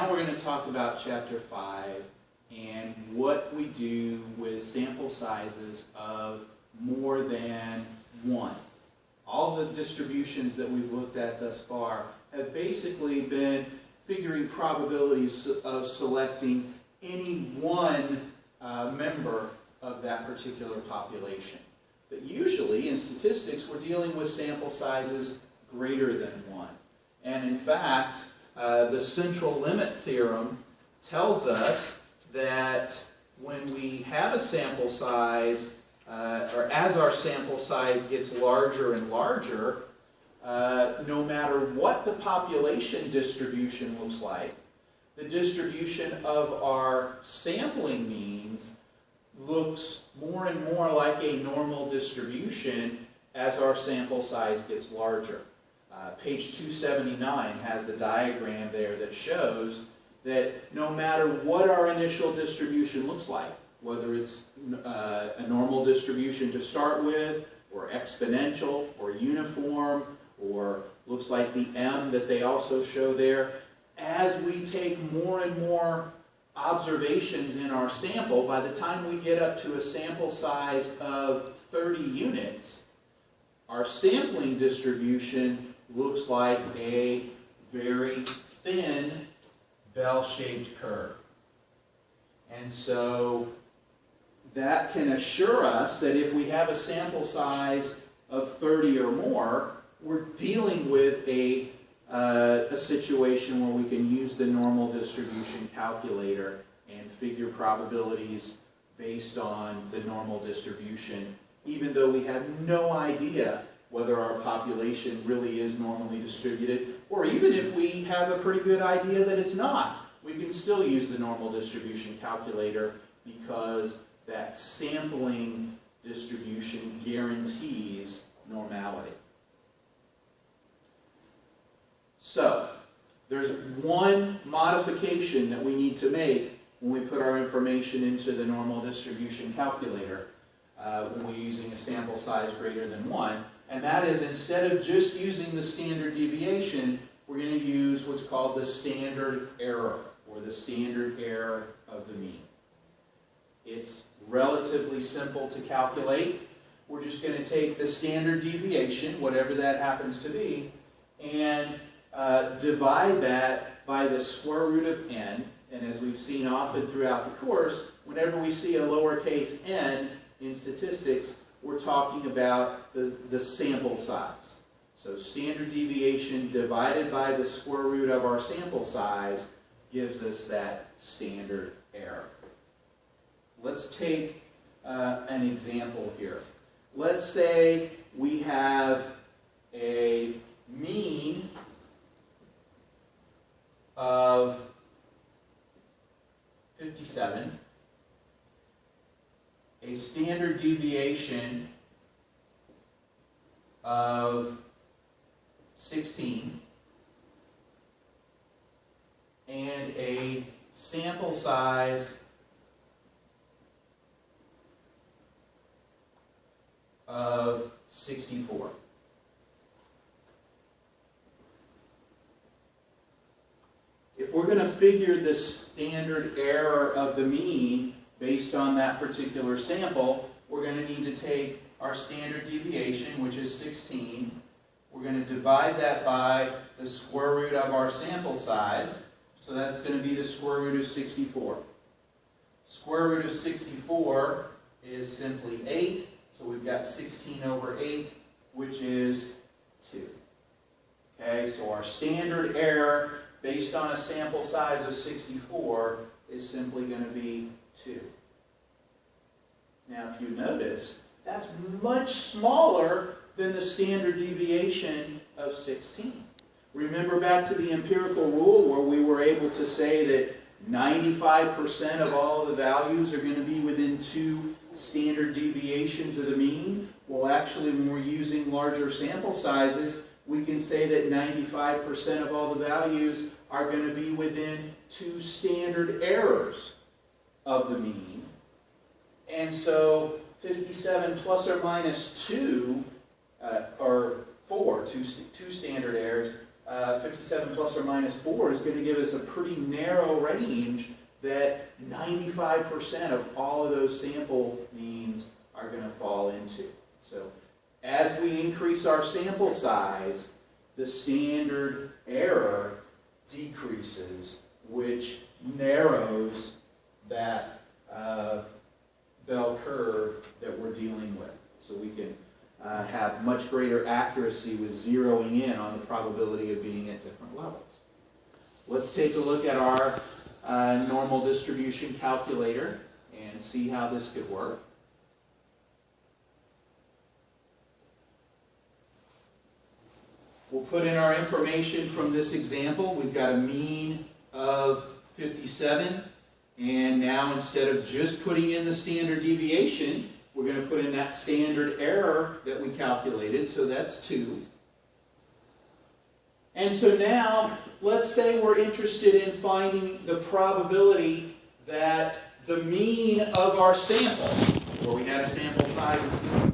now we're going to talk about Chapter 5 and what we do with sample sizes of more than 1. All the distributions that we've looked at thus far have basically been figuring probabilities of selecting any one member of that particular population. But usually in statistics we're dealing with sample sizes greater than 1. And in fact, the central limit theorem tells us that when we have a sample size, or as our sample size gets larger and larger, no matter what the population distribution looks like, the distribution of our sampling means looks more and more like a normal distribution as our sample size gets larger. Page 279 has the diagram there that shows that no matter what our initial distribution looks like, whether it's a normal distribution to start with, or exponential, or uniform, or looks like the M that they also show there, as we take more and more observations in our sample, by the time we get up to a sample size of 30 units, our sampling distribution looks like a very thin bell-shaped curve. And so that can assure us that if we have a sample size of 30 or more, we're dealing with a situation where we can use the normal distribution calculator and figure probabilities based on the normal distribution, even though we have no idea whether our population really is normally distributed, or even if we have a pretty good idea that it's not, we can still use the normal distribution calculator because that sampling distribution guarantees normality. So, there's one modification that we need to make when we put our information into the normal distribution calculator when we're using a sample size greater than 1, and that is instead of just using the standard deviation, we're going to use what's called the standard error, or the standard error of the mean. It's relatively simple to calculate. We're just going to take the standard deviation, whatever that happens to be, and divide that by the square root of n. And as we've seen often throughout the course, whenever we see a lowercase n in statistics, we're talking about the sample size. So standard deviation divided by the square root of our sample size gives us that standard error. Let's take an example here. Let's say we have a mean of 57, a standard deviation of 16, and a sample size of 64. If we're going to figure the standard error of the mean based on that particular sample, we're going to need to take our standard deviation, which is 16. We're going to divide that by the square root of our sample size. So that's going to be the square root of 64. Square root of 64 is simply 8. So we've got 16 over 8, which is 2. Okay, so our standard error based on a sample size of 64 is simply going to be 2. Now if you notice, that's much smaller than the standard deviation of 16. Remember back to the empirical rule where we were able to say that 95% of all of the values are going to be within 2 standard deviations of the mean? Well, actually, when we're using larger sample sizes, we can say that 95% of all the values are going to be within 2 standard errors of the mean. And so 57 plus or minus 2, or 4, two standard errors, 57 plus or minus 4 is going to give us a pretty narrow range that 95% of all of those sample means are going to fall into. So as we increase our sample size, the standard error decreases, which narrows that bell curve that we're dealing with. So we can have much greater accuracy with zeroing in on the probability of being at different levels. Let's take a look at our normal distribution calculator and see how this could work. We'll put in our information from this example. We've got a mean of 57, and now instead of just putting in the standard deviation, we're going to put in that standard error that we calculated, so that's 2. And so now, let's say we're interested in finding the probability that the mean of our sample, where we had a sample size of